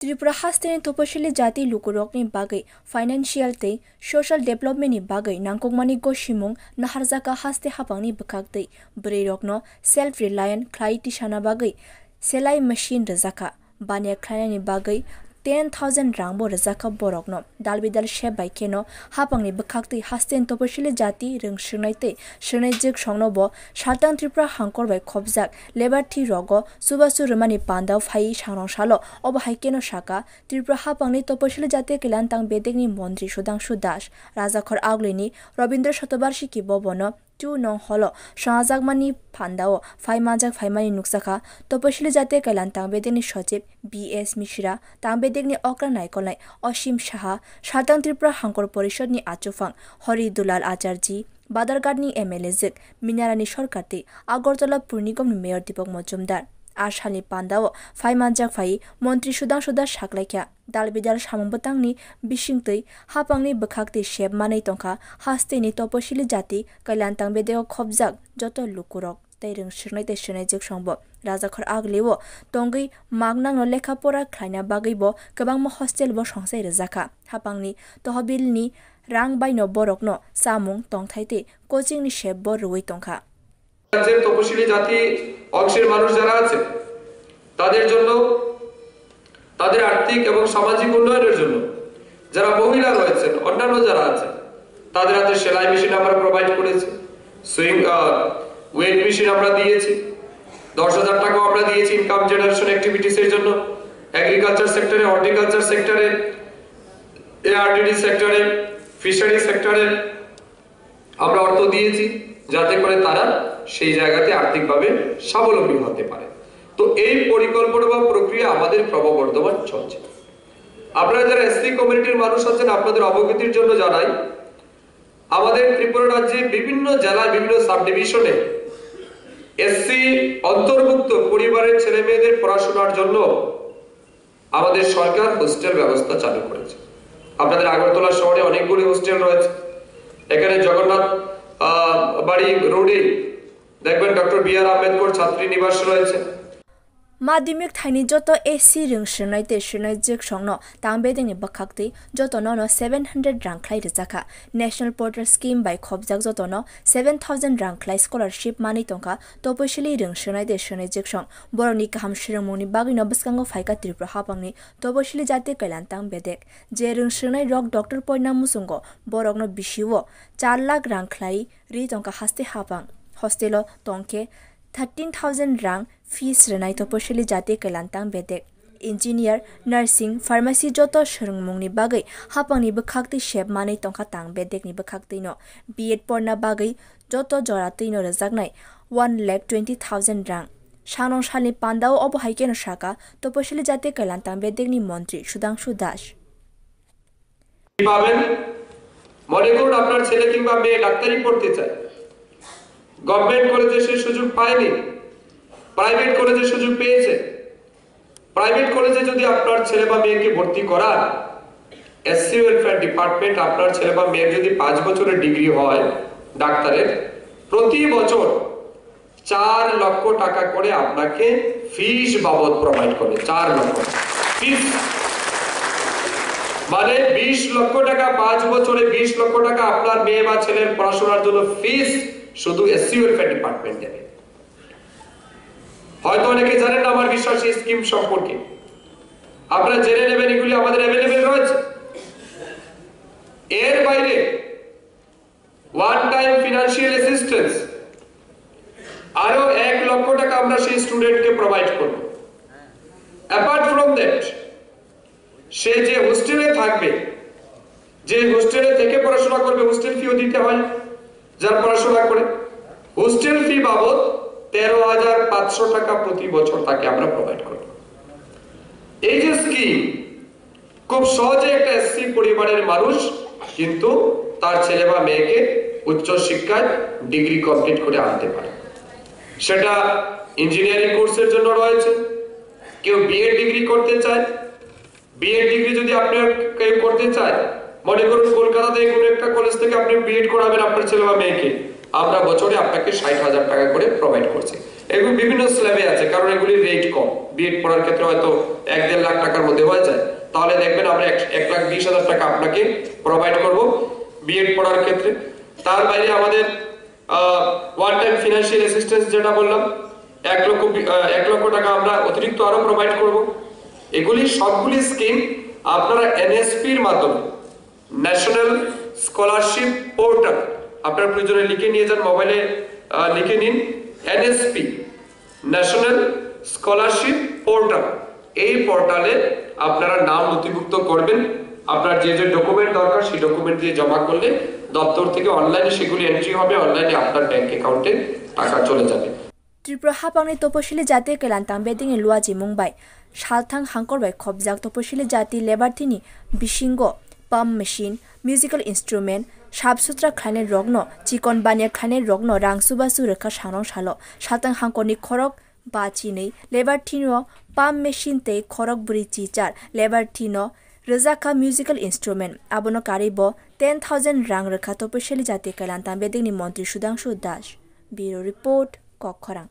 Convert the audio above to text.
त्रिपुरा हास्तेनि तपशिली जाति लुकुरकनि बागै फाइनान्शियल तै सोशल डेभलपमेन्टनि बागै नांगौमानि गसिमुं नाहारजाका हास्ते हापांनि बखागतै ब्रैरकनो सेल्फ रिलायेंट ख्लाइ तिसाना बागै सेलाइ मेशिन रजाका बानिया ख्लायनायनि बागै 10,000 रांबो रजाका बरकनो दालबिदाल शेब बाइकेनो हापांनि बखागतै हास्तेनि तपशिली जाति रोंसोनायतै सोनायजिक संनोबो सातां त्रिपुरा हांकर बाय खबजाक लेबारथि रगो सुबासु रमानि पान्दाव फाइ सांरंसालो अब हाइकेनो शाका त्रिपुरा हापांनि तपशिली जाति केलान्तां बेदेगनि मन्त्री सुदांशु दास राजाखर आगलिनि रबीन्द्र शतबार्षिकी बबनो 2 नং हलो साजागमानि फान्दाव फाइमाजाक फाइमानि नुकसाखा तपशिली जाति केलान्तां बेदेगनि सचिव BS मिश्रा तांबेदेगनि अक्रा नायकलनाय असीम शाह सातां त्रिपुरा हांकर परिषदनि आचुफां हरि दुलाल आचार्य बादारघाटनि MLA जिक मिनारानि सरकारति आगरतला पुर निगमनि मेयर दीपक मजुमदार आसालनि पान्दाव फाइमाजाक फाइ मन्त्री सुदांशु दास साख्लायख्या दालबिदाल सामुंबतांनि बिसिंतै हापांनि बखागतै शेब मानै तंखा हास्तेनि तपशिली जाति कैलान्तां बेदेग खबजाक जत लुकुरक तै रोंसोनाय तै सोनायजिक संबो राजाखर आगलेवो तंगै मागनांनो लेखापरा ख्लायना बागैबो गोबांमा हस्टेलबो संसाय रजाखा हापांनि तहबिलनि रां बायनो बरकनो सामुं तंथाइते कोचिंनि शेबबो रुवै तंखा রাজ্যের তপশিলি জাতি অংশের মানুষ যারা আছে তাদের জন্য তাদের আর্থিক এবং সামাজিক উন্নয়নের জন্য যারা মহিলা রয়েছেন অন্যান্য যারা আছে তাদের হাতে সেলাই মেশিন আমরা প্রোভাইড করেছি সুইং ওয়েট মেশিন আমরা দিয়েছি 10,000 টাকা আমরা দিয়েছি ইনকাম জেনারেশন অ্যাক্টিভিটিসের জন্য এগ্রিকালচার সেক্টরে হর্টিকালচার সেক্টরে ARDD সেক্টরে ফিশারি সেক্টরে আমরা অর্থ দিয়েছি যাতে করে তারা সেই জায়গাতে আর্থিকভাবে স্বাবলম্বী হতে পারে তো এই পরিকল্পনা বা প্রক্রিয়া আমাদের ক্রমবর্ধমান চলছে আপনারা যারা এসসি কমিউনিটির মানুষ আছেন আপনাদের অবগতির জন্য জানাই আমাদের ত্রিপুরা রাজ্যে বিভিন্ন জেলায় বিভিন্ন সাব ডিভিশনে এসসি অন্তর্ভুক্ত পরিবারের ছেলেমেয়েদের পড়াশোনার জন্য আমাদের সরকার হোস্টেল ব্যবস্থা চালু করেছে আপনাদের আগরতলা শহরে অনেকগুলো হোস্টেল রয়েছে এখানে জগন্নাথ বাড়ি রোডে দেখবেন ডক্টর BR আম্বেদকর ছাত্রী নিবাস রয়েছে माध्यमिक थाइनि जत एसी रोंसोनाय ते सोनायजिक संनो तांबेदेंनि बखागतै जतनो 700 रां ख्लाय रजाखा नेशनल पोर्टल स्कीम बाय खबजाक जतनो 7,000 रां ख्लाय स्कलारशिप मानै तंखा तपशिली रोंसोनाय ते सोनायजिक सं बरनि गाहाम शिरोमुनि बागैनो बसकांगो फायका त्रिपुरा हापांनि तपशिली जाति कैलान्तां बेदेक जे रोंसोनाय रक डॉक्टर पयना मुसुंगो बरकनो बिसिवो 4 लाख रां ख्लाय रि तंखा हास्ते हापां हस्टेलो तंखे 13,000 रां फीस रनाय तपशिली जाति कैलान्तां बेदेक इंजिनियर नार्सिंग फार्मासी जत सोलोंमुंनि बागै हापांनि बखागतै शेब मानै तंखा तां बेदेकनि बखागतैनो B.Ed पढ़ना बागै जत जरातैनो रजाकनाय 1,20,000 रां सानंसालनि पान्दाव अब हाइकेनो शाका तपशिली जाति कैलान्तां बेदेकनि मन्त्री सुदांशु दास পাবেন মনে করুন আপনার ছেলে কিংবা মেয়ে ডাক্তারি পড়তে চায় গভর্নমেন্ট কলেজে সে সুযোগ পায়নি প্রাইভেট কলেজে সুযোগ পেয়েছে প্রাইভেট কলেজে যদি আপনার ছেলে বা মেয়েকে ভর্তি করান এসসি ওয়েলফেয়ার ডিপার্টমেন্ট আপনার ছেলে বা মেয়ের যদি 5 বছরের ডিগ্রি হয় ডাক্তারের প্রতি বছর 4 লক্ষ টাকা করে আপনাকে ফিস বাবদ প্রোভাইড করে 4 লক্ষ ফিস মানে 20 লক্ষ টাকা 5 বছরে 20 লক্ষ টাকা আপনার মেয়ে বা ছেলের পড়াশোনার জন্য ফিস শুধু এসসি ওয়েলফেয়ার ডিপার্টমেন্ট দেবে হয়তো অনেকে জানেন না আমার বিশ্বাস এই স্কিম সম্পর্কে আপনারা জেনে নেবেন এগুলি আমাদের अवेलेबल রয়েছে এর বাইরে ওয়ান টাইম ফিনান্সিয়াল অ্যাসিস্ট্যান্স আরো 1 লক্ষ টাকা আমরা সেই স্টুডেন্টকে প্রোভাইড করব অ্যাপার্ট ফ্রম দ্যাট সে যে হোস্টেলে থাকবে যে হোস্টেলে থেকে পড়াশোনা করবে হোস্টেল ফিও দিতে হয় যার পড়াশোনা করে হোস্টেল ফি বাবদ 13,500 টাকা প্রতি বছর তাকে আমরা প্রোভাইড করব এই যে স্কিম খুব সহজে একটা এসসি পরিবারের মানুষ কিন্তু তার ছেলে বা মেয়েকে উচ্চ শিক্ষায় ডিগ্রি কমপ্লিট করে আনতে পারে সেটা ইঞ্জিনিয়ারিং কোর্সের জন্য রয়েছে কেউ B.Ed ডিগ্রি করতে চায় B.Ed ডিগ্রি যদি আপনি কেউ করতে চায় মনে করুন কলকাতাতে কোনো একটা কলেজ থেকে আপনি B.Ed করাবেন আপনার ছেলে বা মেয়েকে আমরা বছরে আপনাকে 60,000 টাকা করে প্রোভাইড করছি। এগুলো বিভিন্ন স্ল্যাবে আছে, কারণ এগুলির রেট কম। বিএড পড়ার ক্ষেত্রে হয়তো 1-1.5 লাখ টাকার মধ্যে হয়ে যায়, তাহলে দেখবেন আমরা 1,20,000 টাকা আপনাকে প্রোভাইড করব বিএড পড়ার ক্ষেত্রে। তার বাইরে আমাদের ওয়ান টাইম ফিনান্সিয়াল অ্যাসিস্ট্যান্স যেটা বললাম 1 লক্ষ টাকা আমরা অতিরিক্ত আরো প্রোভাইড করব। এগুলি সবগুলি স্কিম আপনারা এনএসপির মাধ্যমে, ন্যাশনাল স্কলারশিপ পোর্টাল, আপনার প্রয়োজনে লিখে নিয়ে যান, মোবাইলে লিখে নিন এনএসপি, ন্যাশনাল স্কলারশিপ পোর্টাল। এই পোর্টালে আপনারা নাম নথিভুক্ত করবেন, আপনার যে যে ডকুমেন্ট দরকার সেই ডকুমেন্ট দিয়ে জমা করলে দপ্তর থেকে অনলাইনে সেগুলি এন্ট্রি হবে, অনলাইনে আপনার ব্যাংক অ্যাকাউন্টে টাকা চলে যাবে। ত্রিপুরা হাপাংনি তপশিলি জাতি কেলান্তাং বেদিংনি লুয়াজি মুংবাই সালথাং হাংকরবাই খবজাক তপশিলি জাতি লেবারথিনি বিশিঙ্গ পাম্প মেশিন, মিউজিক্যাল ইনস্ট্রুমেন্ট, সাবসুত্রা খানের রগ্ন, চিকন বানিয়া খানের রগ্ন রাংসুবাসু রেখা সানং সালো সালথাং হাংকরনি খরক বাচিनै লেবারথিনো পাম্প মেশিন তে খরক বুড়ি চিচার লেবারথিনো রেজাকা মিউজিক্যাল ইনস্ট্রুমেন্ট আবনো কারিব 10,000 রাং রেখা তপশিলি জাতি কেলান্তাং বেদিংনি মন্ত্রী সুধাংশু দাস। Bureau report কক্ষরাং।